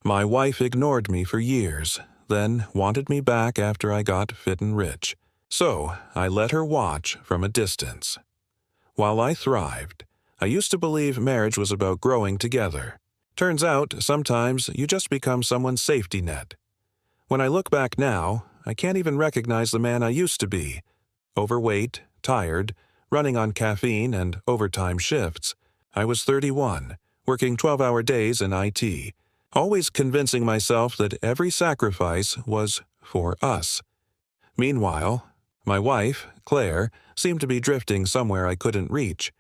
My wife ignored me for years, then wanted me back after I got fit and rich. So I let her watch from a distance. While I thrived, I used to believe marriage was about growing together. Turns out, sometimes you just become someone's safety net. When I look back now, I can't even recognize the man I used to be. Overweight, tired, running on caffeine and overtime shifts. I was 31, working 12-hour days in IT, always convincing myself that every sacrifice was for us. Meanwhile, my wife, Claire, seemed to be drifting somewhere I couldn't reach.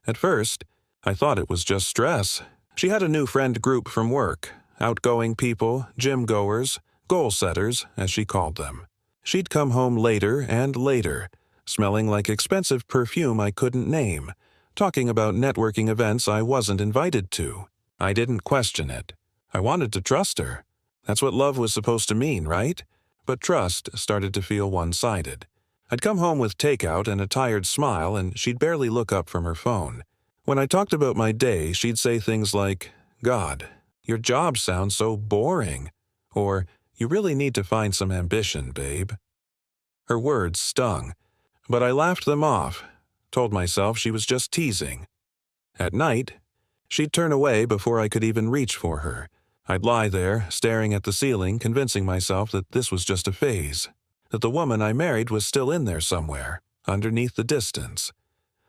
At first, I thought it was just stress. She had a new friend group from work, outgoing people, gym-goers, goal-setters, as she called them. She'd come home later and later, smelling like expensive perfume I couldn't name, talking about networking events I wasn't invited to. I didn't question it. I wanted to trust her. That's what love was supposed to mean, right? But trust started to feel one-sided. I'd come home with takeout and a tired smile, and she'd barely look up from her phone. When I talked about my day, she'd say things like, "God, your job sounds so boring," or, "You really need to find some ambition, babe." Her words stung, but I laughed them off, told myself she was just teasing. At night, she'd turn away before I could even reach for her. I'd lie there, staring at the ceiling, convincing myself that this was just a phase, that the woman I married was still in there somewhere, underneath the distance.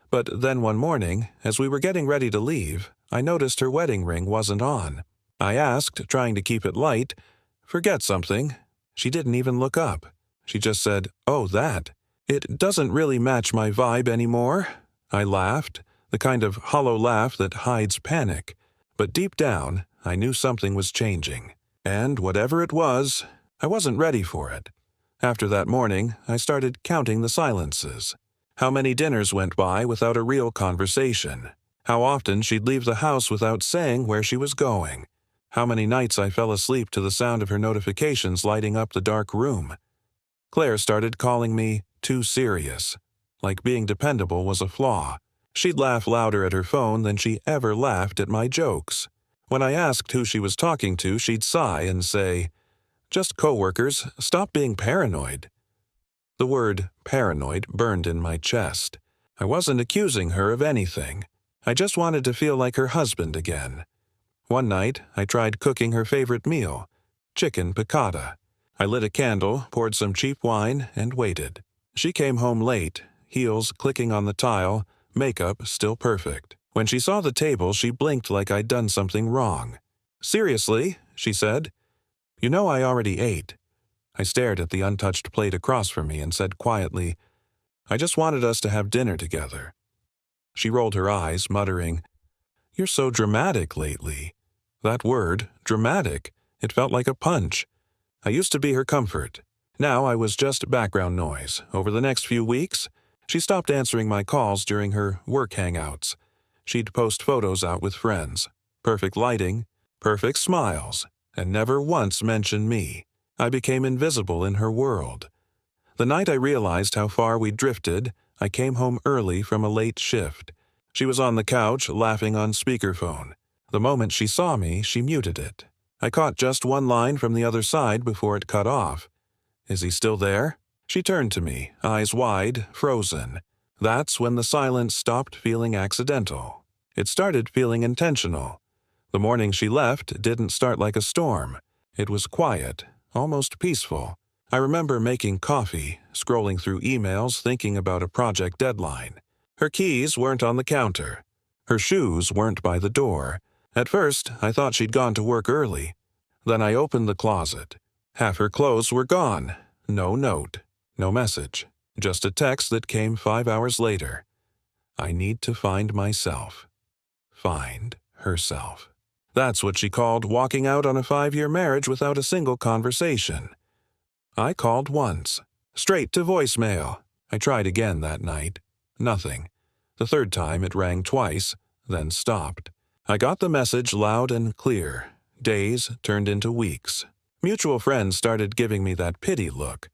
But then one morning, as we were getting ready to leave, I noticed her wedding ring wasn't on. I asked, trying to keep it light, "Forget something." She didn't even look up. She just said, "Oh, that. It doesn't really match my vibe anymore." I laughed, the kind of hollow laugh that hides panic. But deep down, I knew something was changing. And whatever it was, I wasn't ready for it. After that morning, I started counting the silences. How many dinners went by without a real conversation? How often she'd leave the house without saying where she was going? How many nights I fell asleep to the sound of her notifications lighting up the dark room? Claire started calling me too serious, like being dependable was a flaw. She'd laugh louder at her phone than she ever laughed at my jokes. When I asked who she was talking to, she'd sigh and say, "Just coworkers, stop being paranoid." The word paranoid burned in my chest. I wasn't accusing her of anything. I just wanted to feel like her husband again. One night, I tried cooking her favorite meal, chicken piccata. I lit a candle, poured some cheap wine, and waited. She came home late, heels clicking on the tile, makeup still perfect. When she saw the table, she blinked like I'd done something wrong. "Seriously?" she said. "You know I already ate." I stared at the untouched plate across from me and said quietly, "I just wanted us to have dinner together." She rolled her eyes, muttering, "You're so dramatic lately." That word, dramatic, it felt like a punch. I used to be her comfort. Now I was just background noise. Over the next few weeks, she stopped answering my calls during her work hangouts. She'd post photos out with friends. Perfect lighting, perfect smiles, and never once mention me. I became invisible in her world. The night I realized how far we'd drifted, I came home early from a late shift. She was on the couch, laughing on speakerphone. The moment she saw me, she muted it. I caught just one line from the other side before it cut off. "Is he still there?" She turned to me, eyes wide, frozen. That's when the silence stopped feeling accidental. It started feeling intentional. The morning she left didn't start like a storm. It was quiet, almost peaceful. I remember making coffee, scrolling through emails, thinking about a project deadline. Her keys weren't on the counter. Her shoes weren't by the door. At first, I thought she'd gone to work early. Then I opened the closet. Half her clothes were gone. No note, no message, just a text that came 5 hours later. "I need to find myself." Find herself. That's what she called walking out on a 5-year marriage without a single conversation. I called once, straight to voicemail. I tried again that night. Nothing. The third time it rang twice, then stopped. I got the message loud and clear. Days turned into weeks. Mutual friends started giving me that pity look.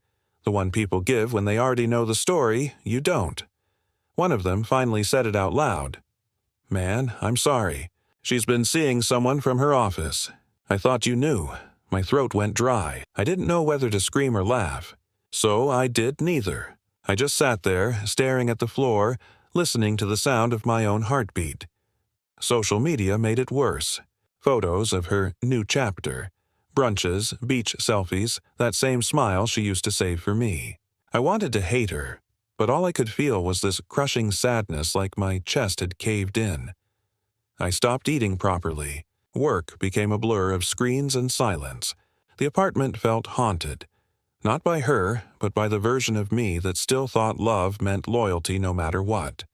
The one people give when they already know the story, you don't. One of them finally said it out loud. "Man, I'm sorry. She's been seeing someone from her office. I thought you knew. My throat went dry. I didn't know whether to scream or laugh. So I did neither. I just sat there, staring at the floor, listening to the sound of my own heartbeat. Social media made it worse. Photos of her new chapter. Brunches, beach selfies, that same smile she used to save for me. I wanted to hate her, but all I could feel was this crushing sadness like my chest had caved in. I stopped eating properly. Work became a blur of screens and silence. The apartment felt haunted. Not by her, but by the version of me that still thought love meant loyalty no matter what.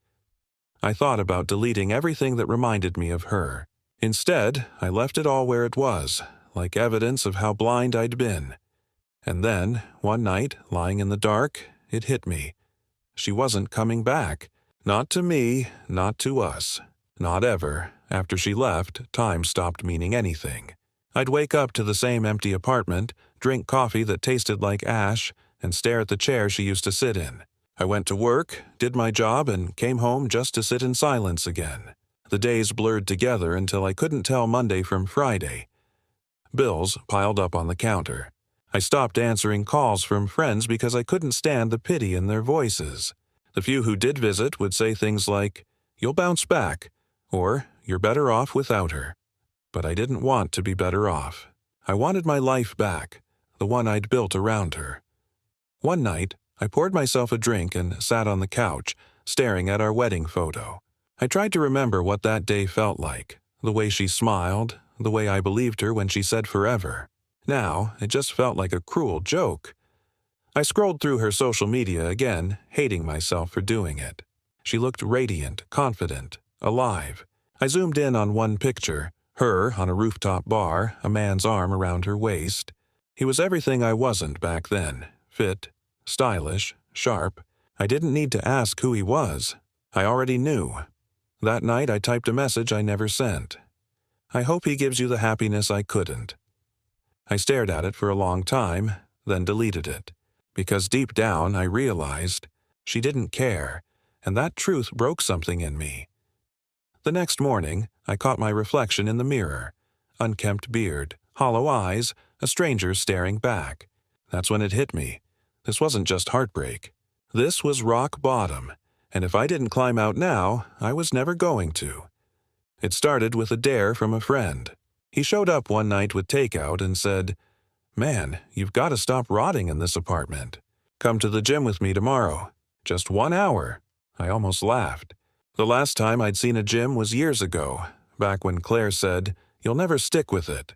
I thought about deleting everything that reminded me of her. Instead, I left it all where it was, like evidence of how blind I'd been. And then, one night, lying in the dark, it hit me. She wasn't coming back. Not to me, not to us. Not ever. After she left, time stopped meaning anything. I'd wake up to the same empty apartment, drink coffee that tasted like ash, and stare at the chair she used to sit in. I went to work, did my job, and came home just to sit in silence again. The days blurred together until I couldn't tell Monday from Friday. Bills piled up on the counter. I stopped answering calls from friends because I couldn't stand the pity in their voices. The few who did visit would say things like, "You'll bounce back," or "You're better off without her." But I didn't want to be better off. I wanted my life back, the one I'd built around her. One night, I poured myself a drink and sat on the couch, staring at our wedding photo. I tried to remember what that day felt like, the way she smiled, the way I believed her when she said forever. Now, it just felt like a cruel joke. I scrolled through her social media again, hating myself for doing it. She looked radiant, confident, alive. I zoomed in on one picture, her on a rooftop bar, a man's arm around her waist. He was everything I wasn't back then. Fit, stylish, sharp. I didn't need to ask who he was. I already knew. That night I typed a message I never sent. I hope he gives you the happiness I couldn't. I stared at it for a long time, then deleted it. Because deep down I realized she didn't care, and that truth broke something in me. The next morning, I caught my reflection in the mirror. Unkempt beard, hollow eyes, a stranger staring back. That's when it hit me. This wasn't just heartbreak. This was rock bottom, and if I didn't climb out now, I was never going to. It started with a dare from a friend. He showed up one night with takeout and said, "Man, you've got to stop rotting in this apartment. Come to the gym with me tomorrow. Just 1 hour." I almost laughed. The last time I'd seen a gym was years ago, back when Claire said, "You'll never stick with it."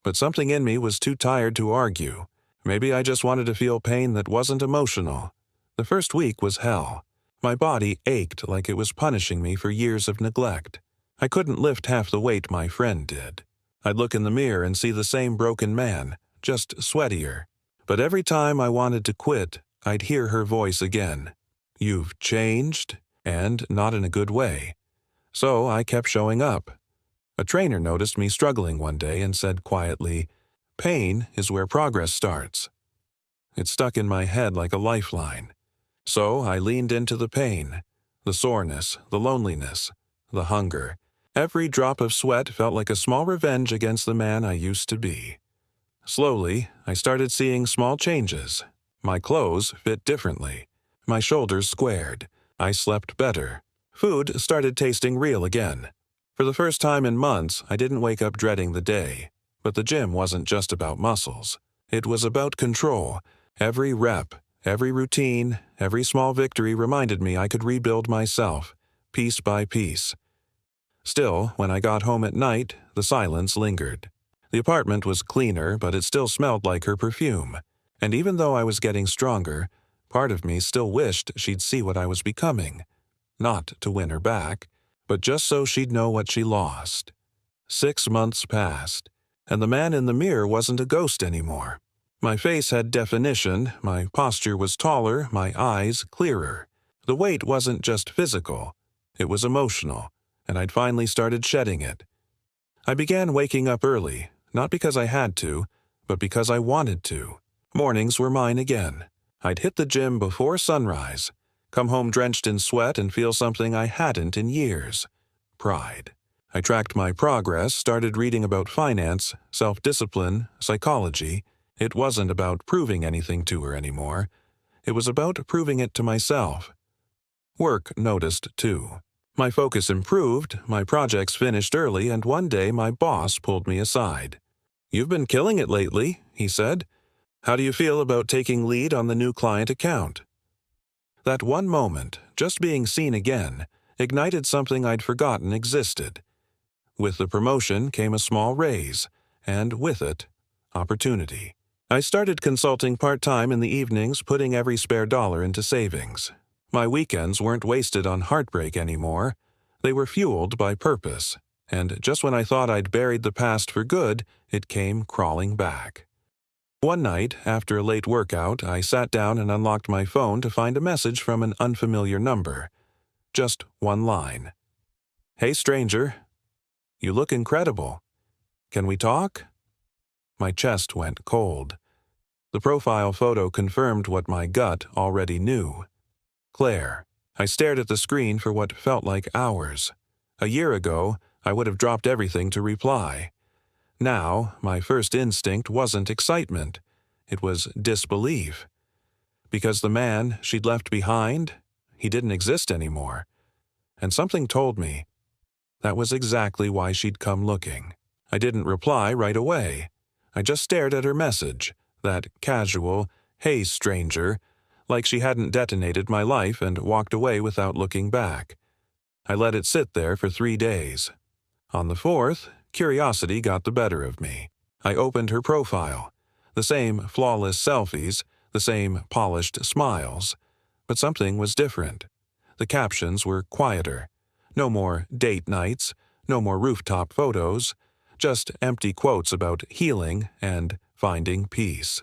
But something in me was too tired to argue. Maybe I just wanted to feel pain that wasn't emotional. The first week was hell. My body ached like it was punishing me for years of neglect. I couldn't lift half the weight my friend did. I'd look in the mirror and see the same broken man, just sweatier. But every time I wanted to quit, I'd hear her voice again. "You've changed," and not in a good way. So I kept showing up. A trainer noticed me struggling one day and said quietly, "Pain is where progress starts." It stuck in my head like a lifeline. So I leaned into the pain, the soreness, the loneliness, the hunger. Every drop of sweat felt like a small revenge against the man I used to be. Slowly, I started seeing small changes. My clothes fit differently. My shoulders squared. I slept better. Food started tasting real again. For the first time in months, I didn't wake up dreading the day. But the gym wasn't just about muscles. It was about control. Every rep, every routine, every small victory reminded me I could rebuild myself, piece by piece. Still, when I got home at night, the silence lingered. The apartment was cleaner, but it still smelled like her perfume. And even though I was getting stronger, part of me still wished she'd see what I was becoming. Not to win her back, but just so she'd know what she lost. 6 months passed, and the man in the mirror wasn't a ghost anymore. My face had definition, my posture was taller, my eyes clearer. The weight wasn't just physical, it was emotional, and I'd finally started shedding it. I began waking up early, not because I had to, but because I wanted to. Mornings were mine again. I'd hit the gym before sunrise, come home drenched in sweat and feel something I hadn't in years: pride. I tracked my progress, started reading about finance, self-discipline, psychology. It wasn't about proving anything to her anymore. It was about proving it to myself. Work noticed, too. My focus improved, my projects finished early, and one day my boss pulled me aside. "You've been killing it lately," he said. "How do you feel about taking lead on the new client account?" That one moment, just being seen again, ignited something I'd forgotten existed. With the promotion came a small raise, and with it, opportunity. I started consulting part-time in the evenings, putting every spare dollar into savings. My weekends weren't wasted on heartbreak anymore. They were fueled by purpose, and just when I thought I'd buried the past for good, it came crawling back. One night, after a late workout, I sat down and unlocked my phone to find a message from an unfamiliar number. Just one line. "Hey, stranger. You look incredible. Can we talk?" My chest went cold. The profile photo confirmed what my gut already knew. Claire. I stared at the screen for what felt like hours. A year ago, I would have dropped everything to reply. Now, my first instinct wasn't excitement. It was disbelief. Because the man she'd left behind, he didn't exist anymore. And something told me that was exactly why she'd come looking. I didn't reply right away. I just stared at her message, that casual, "Hey, stranger," like she hadn't detonated my life and walked away without looking back. I let it sit there for 3 days. On the 4th, curiosity got the better of me. I opened her profile. The same flawless selfies, the same polished smiles. But something was different. The captions were quieter. No more date nights, no more rooftop photos, just empty quotes about healing and finding peace.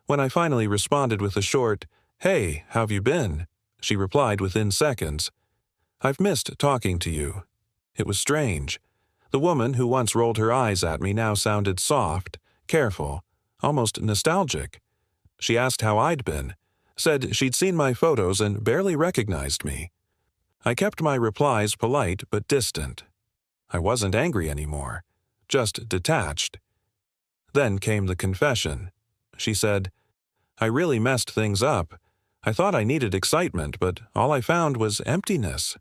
When I finally responded with a short, "Hey, how've you been?" she replied within seconds, "I've missed talking to you." It was strange. The woman who once rolled her eyes at me now sounded soft, careful, almost nostalgic. She asked how I'd been, said she'd seen my photos and barely recognized me. I kept my replies polite but distant. I wasn't angry anymore, just detached. Then came the confession. She said, "I really messed things up. I thought I needed excitement, but all I found was emptiness."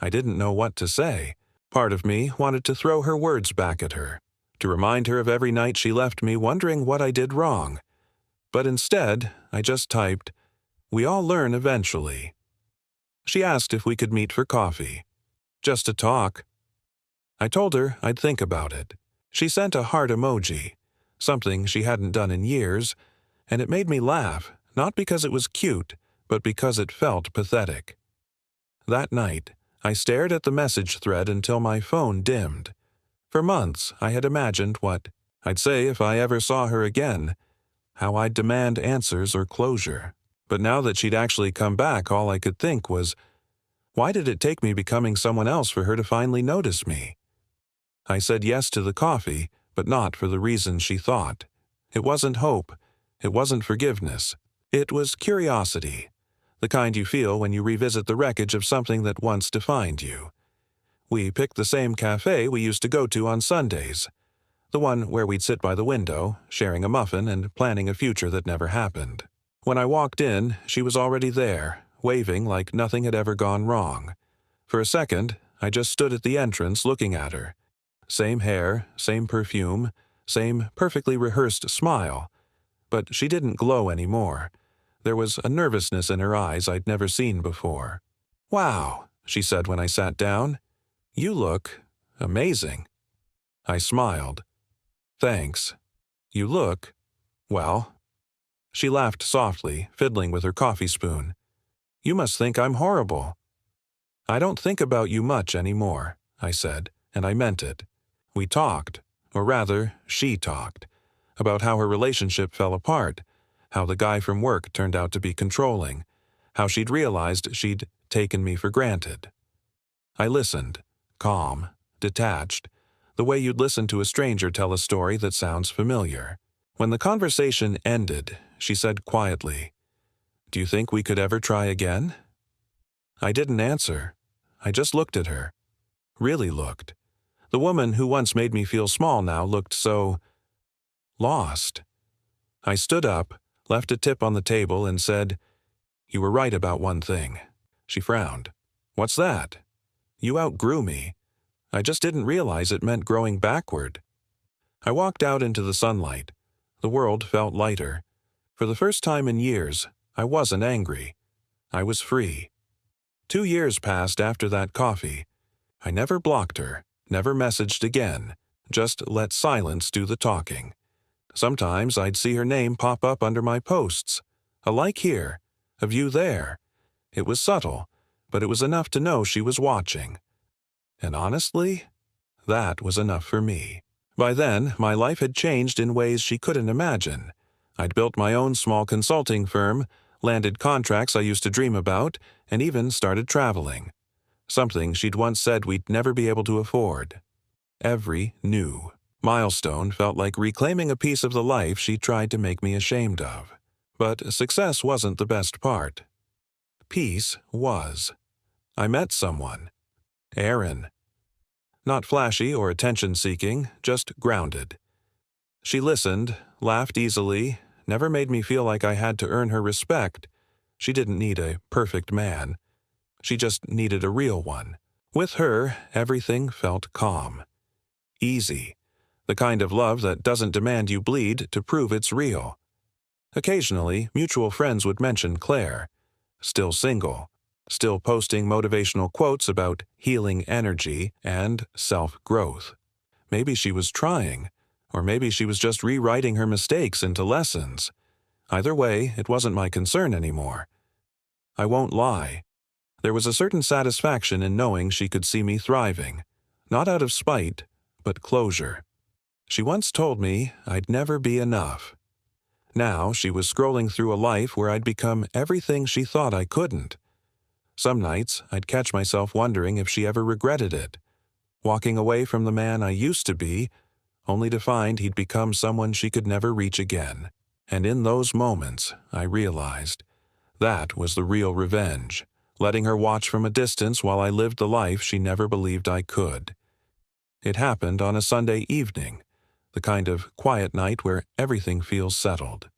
I didn't know what to say. Part of me wanted to throw her words back at her, to remind her of every night she left me wondering what I did wrong. But instead, I just typed, "We all learn eventually." She asked if we could meet for coffee. Just to talk. I told her I'd think about it. She sent a heart emoji, something she hadn't done in years, and it made me laugh, not because it was cute, but because it felt pathetic. That night, I stared at the message thread until my phone dimmed. For months, I had imagined what I'd say if I ever saw her again, how I'd demand answers or closure. But now that she'd actually come back, all I could think was, why did it take me becoming someone else for her to finally notice me? I said yes to the coffee, but not for the reasons she thought. It wasn't hope. It wasn't forgiveness. It was curiosity, the kind you feel when you revisit the wreckage of something that once defined you. We picked the same cafe we used to go to on Sundays, the one where we'd sit by the window, sharing a muffin and planning a future that never happened. When I walked in, she was already there, waving like nothing had ever gone wrong. For a second, I just stood at the entrance looking at her. Same hair, same perfume, same perfectly rehearsed smile. But she didn't glow anymore. There was a nervousness in her eyes I'd never seen before. "Wow," she said when I sat down. "You look amazing." I smiled. "Thanks. You look, well." She laughed softly, fiddling with her coffee spoon. "You must think I'm horrible." "I don't think about you much anymore," I said, and I meant it. We talked, or rather, she talked, about how her relationship fell apart, how the guy from work turned out to be controlling, how she'd realized she'd taken me for granted. I listened, calm, detached, the way you'd listen to a stranger tell a story that sounds familiar. When the conversation ended, she said quietly, "Do you think we could ever try again?" I didn't answer. I just looked at her. Really looked. The woman who once made me feel small now looked so lost. I stood up, left a tip on the table, and said, "You were right about one thing." She frowned. "What's that?" "You outgrew me. I just didn't realize it meant growing backward." I walked out into the sunlight. The world felt lighter. For the first time in years, I wasn't angry. I was free. 2 years passed after that coffee. I never blocked her, never messaged again, just let silence do the talking. Sometimes I'd see her name pop up under my posts. A like here, a view there. It was subtle, but it was enough to know she was watching. And honestly, that was enough for me. By then, my life had changed in ways she couldn't imagine. I'd built my own small consulting firm, landed contracts I used to dream about, and even started traveling. Something she'd once said we'd never be able to afford. Every new milestone felt like reclaiming a piece of the life she tried to make me ashamed of. But success wasn't the best part. Peace was. I met someone. Erin. Not flashy or attention-seeking, just grounded. She listened, laughed easily, never made me feel like I had to earn her respect. She didn't need a perfect man. She just needed a real one. With her, everything felt calm. Easy. The kind of love that doesn't demand you bleed to prove it's real. Occasionally, mutual friends would mention Claire. Still single. Still posting motivational quotes about healing energy and self-growth. Maybe she was trying, or maybe she was just rewriting her mistakes into lessons. Either way, it wasn't my concern anymore. I won't lie. There was a certain satisfaction in knowing she could see me thriving, not out of spite, but closure. She once told me I'd never be enough. Now she was scrolling through a life where I'd become everything she thought I couldn't. Some nights, I'd catch myself wondering if she ever regretted it, walking away from the man I used to be, only to find he'd become someone she could never reach again. And in those moments, I realized that was the real revenge, letting her watch from a distance while I lived the life she never believed I could. It happened on a Sunday evening, the kind of quiet night where everything feels settled.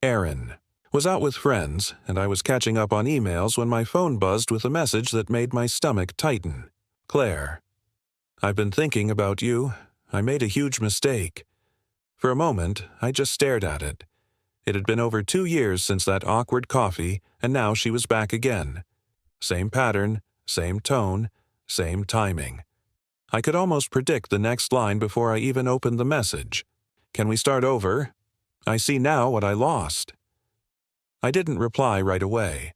Erin was out with friends, and I was catching up on emails when my phone buzzed with a message that made my stomach tighten. "Claire, I've been thinking about you. I made a huge mistake." For a moment, I just stared at it. It had been over 2 years since that awkward coffee, and now she was back again. Same pattern, same tone, same timing. I could almost predict the next line before I even opened the message. "Can we start over? I see now what I lost." I didn't reply right away.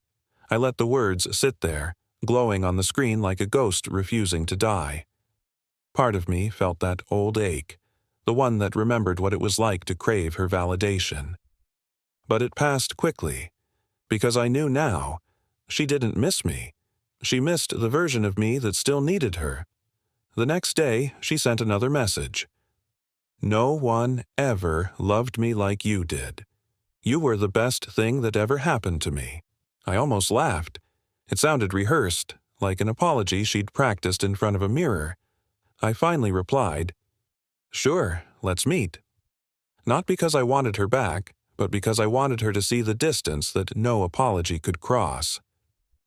I let the words sit there, glowing on the screen like a ghost refusing to die. Part of me felt that old ache, the one that remembered what it was like to crave her validation. But it passed quickly, because I knew now she didn't miss me. She missed the version of me that still needed her. The next day, she sent another message. "No one ever loved me like you did. You were the best thing that ever happened to me." I almost laughed. It sounded rehearsed, like an apology she'd practiced in front of a mirror. I finally replied, "Sure, let's meet." Not because I wanted her back, but because I wanted her to see the distance that no apology could cross.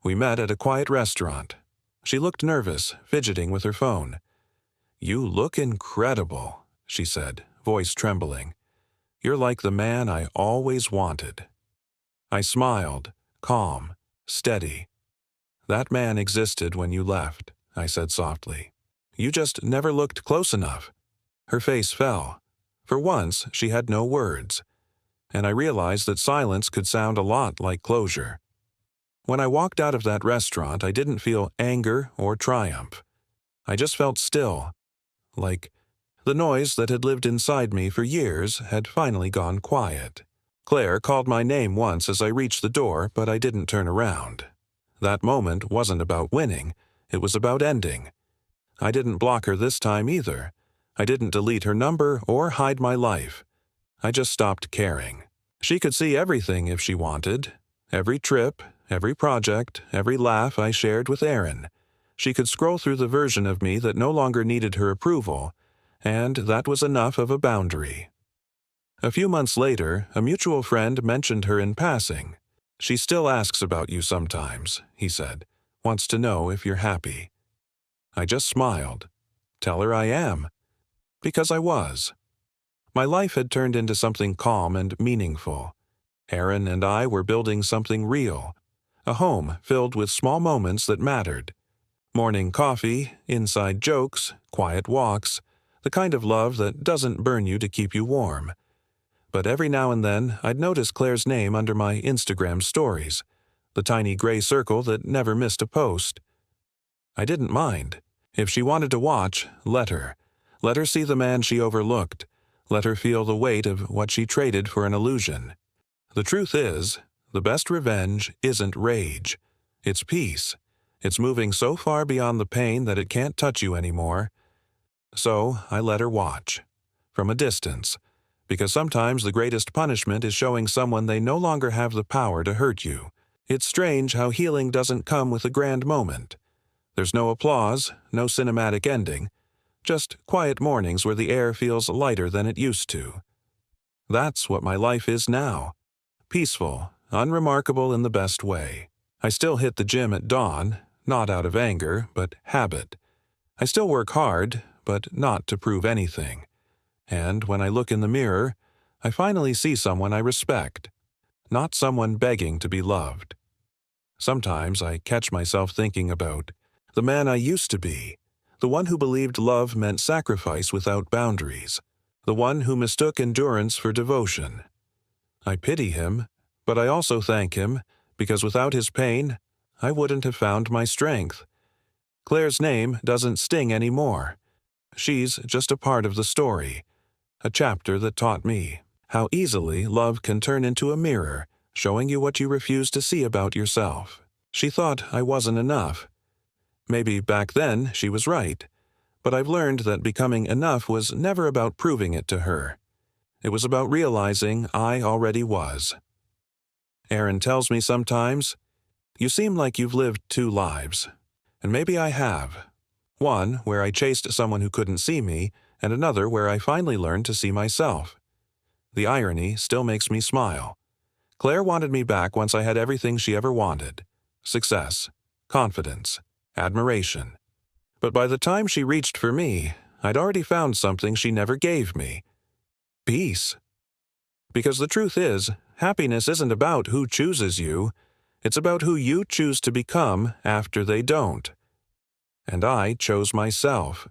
We met at a quiet restaurant. She looked nervous, fidgeting with her phone. "You look incredible," she said, voice trembling. "You're like the man I always wanted." I smiled, calm, steady. "That man existed when you left," I said softly. "You just never looked close enough." Her face fell. For once, she had no words. And I realized that silence could sound a lot like closure. When I walked out of that restaurant, I didn't feel anger or triumph. I just felt still, like the noise that had lived inside me for years had finally gone quiet. Claire called my name once as I reached the door, but I didn't turn around. That moment wasn't about winning, it was about ending. I didn't block her this time either. I didn't delete her number or hide my life. I just stopped caring. She could see everything if she wanted. Every trip, every project, every laugh I shared with Erin. She could scroll through the version of me that no longer needed her approval, and that was enough of a boundary. A few months later, a mutual friend mentioned her in passing. "She still asks about you sometimes," he said. "Wants to know if you're happy." I just smiled. Tell her I am. Because I was. My life had turned into something calm and meaningful. Erin and I were building something real, a home filled with small moments that mattered. Morning coffee, inside jokes, quiet walks, the kind of love that doesn't burn you to keep you warm. But every now and then, I'd notice Claire's name under my Instagram stories, the tiny gray circle that never missed a post. I didn't mind. If she wanted to watch, let her. Let her see the man she overlooked. Let her feel the weight of what she traded for an illusion. The truth is, the best revenge isn't rage. It's peace. It's moving so far beyond the pain that it can't touch you anymore. So I let her watch. From a distance. Because sometimes the greatest punishment is showing someone they no longer have the power to hurt you. It's strange how healing doesn't come with a grand moment. There's no applause, no cinematic ending, just quiet mornings where the air feels lighter than it used to. That's what my life is now. Peaceful, unremarkable in the best way. I still hit the gym at dawn, not out of anger, but habit. I still work hard, but not to prove anything. And when I look in the mirror, I finally see someone I respect, not someone begging to be loved. Sometimes I catch myself thinking about the man I used to be, the one who believed love meant sacrifice without boundaries, the one who mistook endurance for devotion. I pity him, but I also thank him, because without his pain, I wouldn't have found my strength. Claire's name doesn't sting anymore. She's just a part of the story, a chapter that taught me how easily love can turn into a mirror, showing you what you refuse to see about yourself. She thought I wasn't enough. Maybe back then she was right, but I've learned that becoming enough was never about proving it to her. It was about realizing I already was. Erin tells me sometimes, "You seem like you've lived 2 lives." And maybe I have. One where I chased someone who couldn't see me, and another where I finally learned to see myself. The irony still makes me smile. Claire wanted me back once I had everything she ever wanted. Success, confidence, admiration. But by the time she reached for me, I'd already found something she never gave me. Peace. Because the truth is, happiness isn't about who chooses you. It's about who you choose to become after they don't. And I chose myself.